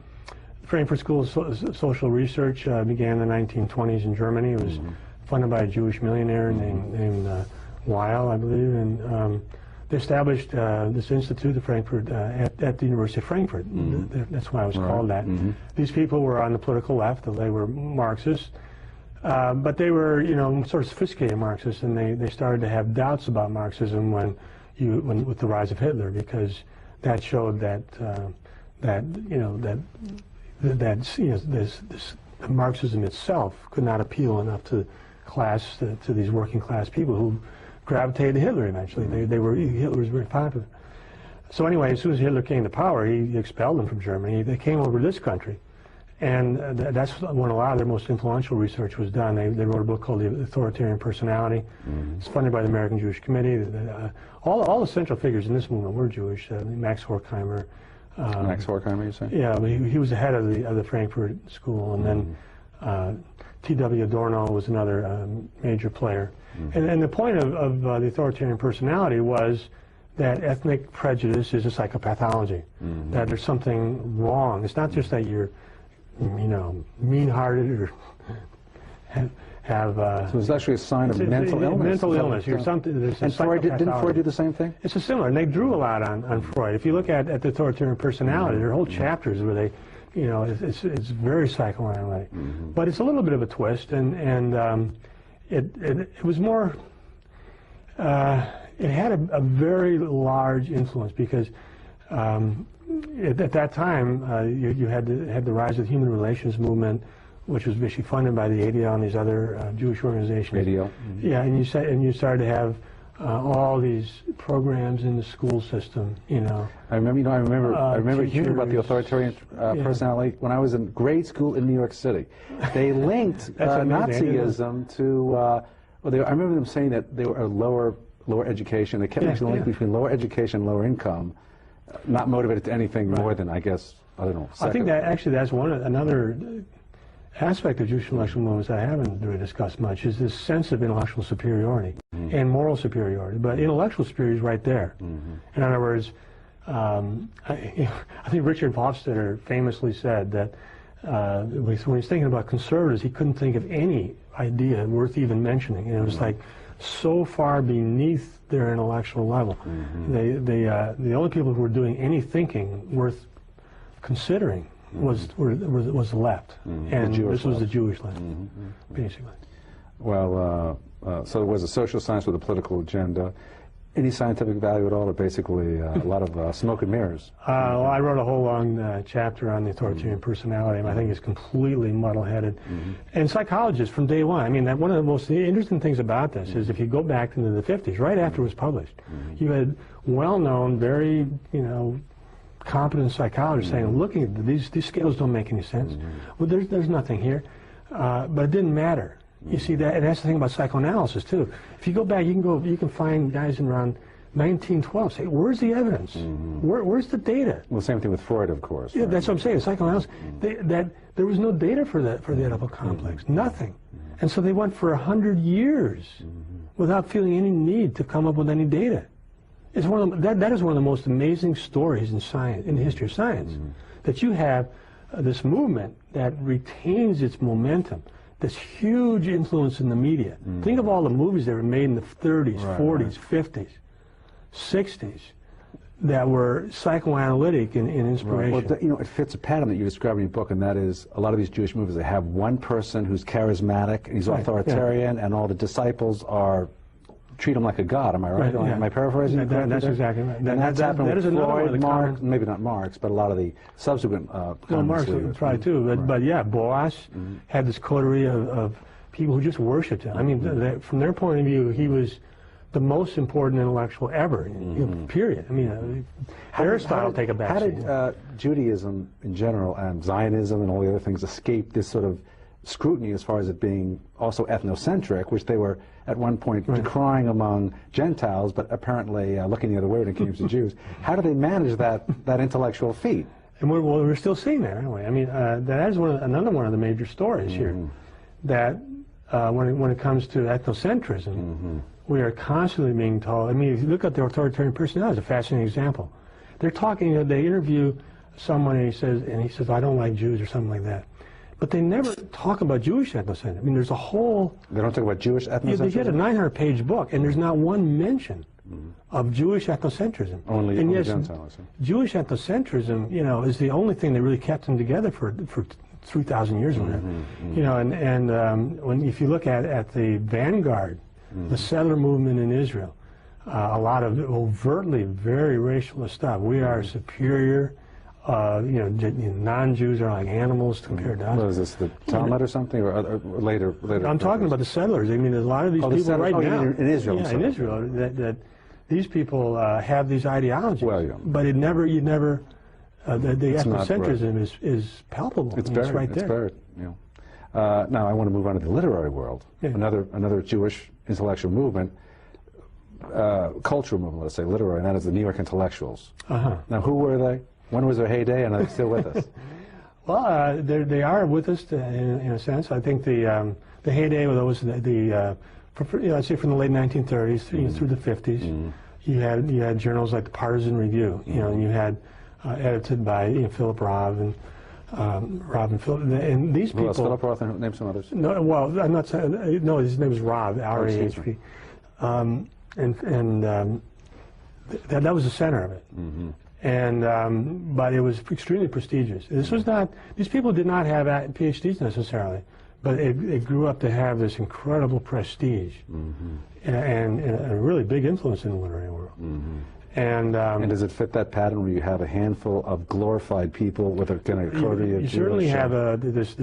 The Frankfurt School of Social Research began in the 1920s in Germany. It was funded by a Jewish millionaire named Weil, I believe, and they established this institute, the Frankfurt, at the University of Frankfurt. That's why it was called that. These people were on the political left. They were Marxists, but they were, you know, sort of sophisticated Marxists, and they started to have doubts about Marxism with the rise of Hitler, because that showed that this Marxism itself could not appeal enough to these working class people who gravitated to Hitler eventually. Hitler was very popular. So anyway, as soon as Hitler came to power, he expelled them from Germany. They came over to this country, and that's when a lot of their most influential research was done. They wrote a book called The Authoritarian Personality. It's funded by the American Jewish Committee. All the central figures in this movement were Jewish. Max Horkheimer. Max Horkheimer, you say? Yeah, he was the head of the Frankfurt School, and then T.W. Adorno was another major player. And the point of the authoritarian personality was that ethnic prejudice is a psychopathology, that there's something wrong. It's not just that you're, you know, mean-hearted or have... so it's actually a sign of mental illness. Mental illness. You're something. And Freud, didn't Freud do the same thing? It's similar, and they drew a lot on Freud. If you look at the authoritarian personality, there are whole chapters where they, you know, it's very psychoanalytic, but it's a little bit of a twist, and it was more. It had a very large influence, because at that time you had the rise of the human relations movement, which was basically funded by the ADL and these other Jewish organizations. ADL. Yeah, and you started to have all these programs in the school system. You know. I remember hearing about the authoritarian personality when I was in grade school in New York City. They linked Nazism to. I remember them saying that they were a lower education. They kept making the link between lower education and lower income, not motivated to anything more than, I guess, I don't know. I think that actually that's another aspect of Jewish intellectual movements that I haven't really discussed much, is this sense of intellectual superiority and moral superiority. But intellectual superiority is right there. In other words, I think Richard Hofstadter famously said that when he was thinking about conservatives, he couldn't think of any idea worth even mentioning. And it was like so far beneath their intellectual level. The only people who were doing any thinking worth considering was the left, and this was the Jewish left, basically. Well, so it was a social science with a political agenda. Any scientific value at all, or basically a lot of smoke and mirrors? Well, I wrote a whole long chapter on the authoritarian personality, and I think it's completely muddle-headed. And psychologists from day one, I mean, one of the most interesting things about this is if you go back into the 50s, right after it was published, you had well-known, very, competent psychologists saying, looking at these scales don't make any sense. Well, there's nothing here. But it didn't matter. You see that, and that's the thing about psychoanalysis too. If you go back, you can find guys in around 1912 say, "Where's the evidence? Where's the data?" Well, same thing with Freud, of course. Yeah, right? that's what I'm saying. Psychoanalysis, that there was no data for the Oedipal complex, nothing, and so they went for 100 years without feeling any need to come up with any data. It's one of that is one of the most amazing stories in science, in the history of science, that you have this movement that retains its momentum. This huge influence in the media. Think of all the movies that were made in the 30s, 40s, 50s, 60s that were psychoanalytic in inspiration. Well, it fits a pattern that you describe in your book, and that is a lot of these Jewish movies, they have one person who's charismatic, and he's authoritarian, and all the disciples treat him like a god. Am I right? Am I paraphrasing? That's exactly right. And that's happened with Freud, Marx, maybe not Marx, but a lot of the subsequent Marx probably too. But yeah, Boas had this coterie of people who just worshipped him. I mean, from their point of view, he was the most important intellectual ever, period. I mean, Aristotle take a back seat. How did Judaism in general and Zionism and all the other things escape this sort of scrutiny as far as it being also ethnocentric, which they were at one point decrying among Gentiles, but apparently looking the other way when it came to Jews? How do they manage that intellectual feat? And we're still seeing that, aren't we? I mean, that is another one of the major stories here, that when it comes to ethnocentrism, we are constantly being told. I mean, if you look at the authoritarian personality, it's a fascinating example. They're talking. They interview someone, and he says, "I don't like Jews," or something like that. But they never talk about Jewish ethnocentrism. I mean, there's a whole... They don't talk about Jewish ethnocentrism? They get a 900-page book, and there's not one mention of Jewish ethnocentrism. Only Gentiles. Jewish ethnocentrism, is the only thing that really kept them together for 3,000 years or whatever. When if you look at the vanguard, the settler movement in Israel, a lot of overtly very racialist stuff. We are superior. Non-Jews are like animals compared to us. What is this, the Talmud or something, or later? I'm talking about the settlers. I mean, there's a lot of these people right now. In Israel. Yeah, in Israel, that these people have these ideologies. Well, yeah. But the ethnocentrism is palpable. It's buried. It's right there. It's buried. Yeah. Now I want to move on to the literary world. Yeah. Another Jewish intellectual movement, cultural movement, let's say, literary, and that is the New York intellectuals. Now, who were they? When was their heyday, and are they still with us? Well, they are with us in a sense. I think the heyday was I'd say from the late 1930s through the 50s. You had journals like the Partisan Review, and you had edited by Philip Roth and Rob and Philip, and these people. Philip Roth, and name some others. No, well, I'm not saying. No, his name was Rob, R-A-H-P, that was the center of it. But it was extremely prestigious. This was not; these people did not have PhDs necessarily, but it grew up to have this incredible prestige and a really big influence in the literary world. And does it fit that pattern where you have a handful of glorified people with a kind of coterie of You certainly have this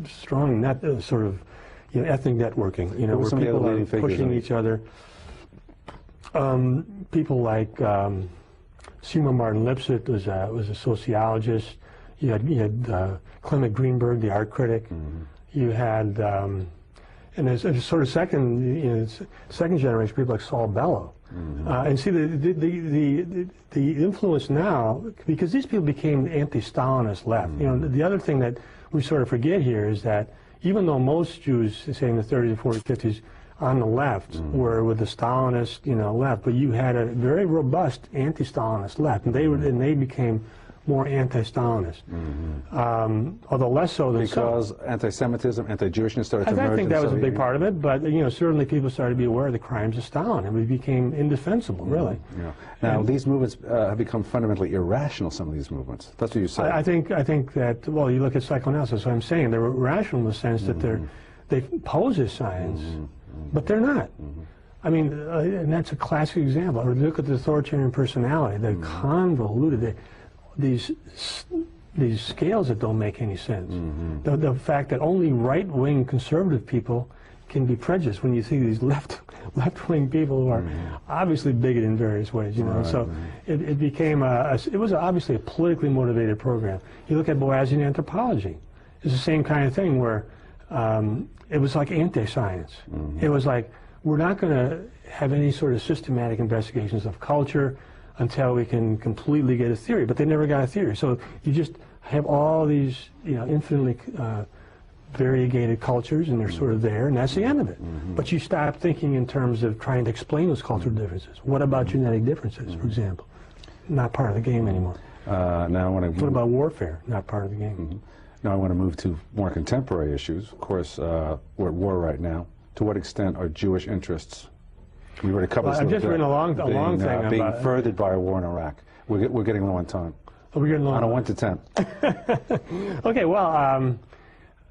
strong sort of ethnic networking. Where people are pushing each other. People like. Seymour Martin Lipset was a sociologist. You had Clement Greenberg, the art critic. You had, and as a sort of second generation people like Saul Bellow. And see the influence now, because these people became anti-Stalinist left. The other thing that we sort of forget here is that even though most Jews, say in the 30s, 40s, 50s, on the left were with the Stalinist, left, but you had a very robust anti-Stalinist left, and they became more anti-Stalinist, although less so than because anti-Semitism, anti-Jewishness started to emerge. I think that was a big part of it, but certainly people started to be aware of the crimes of Stalin, and we became indefensible, really. Now these movements have become fundamentally irrational. Some of these movements. That's what you said. I think that you look at psychoanalysis. What I'm saying, they're rational in the sense that they pose as science. But they're not. I mean, and that's a classic example. Or look at the authoritarian personality, the convoluted, these scales that don't make any sense. The fact that only right-wing conservative people can be prejudiced when you see these left-wing people who are obviously bigoted in various ways, you know. So it became it was obviously a politically motivated program. You look at Boasian anthropology; it's the same kind of thing where it was like anti-science. It was like, we're not going to have any sort of systematic investigations of culture until we can completely get a theory. But they never got a theory. So you just have all these, you know, infinitely variegated cultures, and they're sort of there, and that's the end of it. But you stop thinking in terms of trying to explain those cultural differences. What about genetic differences, for example? Not part of the game anymore. Now I want to. What about warfare? Not part of the game. Now I want to move to more contemporary issues. Of course, we're at war right now. To what extent are Jewish interests? We already covered this. I've just written a long thing being about furthered by a war in Iraq. We're getting low on time. Oh, we're getting low on a 1 to 10. Okay, well,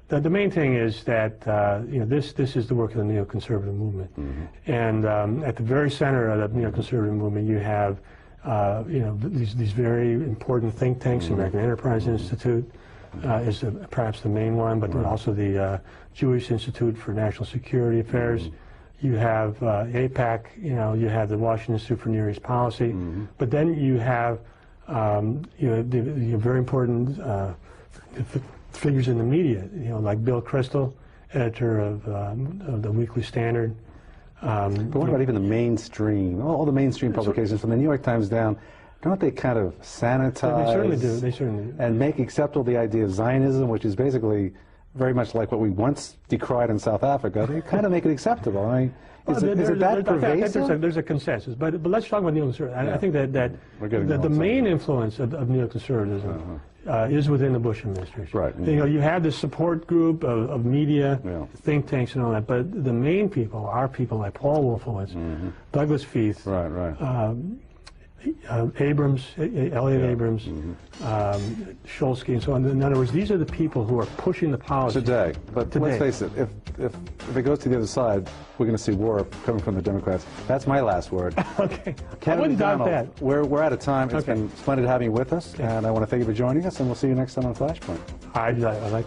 the main thing is that you know, this is the work of the neoconservative movement, and at the very center of the neoconservative movement, you have you know, these very important think tanks. The American Enterprise Institute is perhaps the main one, but also the Jewish Institute for National Security Affairs. You have AIPAC. You know, you have the Washington Institute for Near East Policy, but then you have you know, the very important figures in the media, you know, like Bill Kristol, editor of the Weekly Standard. But what about even the mainstream, all the mainstream publications from the New York Times down? Don't they kind of sanitize? They certainly do. They certainly do. And make acceptable the idea of Zionism, which is basically very much like what we once decried in South Africa. They kind of make it acceptable. I mean, is it that pervasive? There's a consensus, but let's talk about neoconservatism. I think that the main influence of neoconservatism is within the Bush administration. Right. You know, you have this support group of media, think tanks, and all that, but the main people are people like Paul Wolfowitz, Douglas Feith, Abrams, Elliot Abrams, Shulsky, and so on. In other words, these are the people who are pushing the policy today. But let's face it, if it goes to the other side, we're going to see war coming from the Democrats. That's my last word. Okay. Kevin I wouldn't doubt MacDonald, that. We're out of time. It's been splendid having you with us, and I want to thank you for joining us, and we'll see you next time on Flashpoint. I like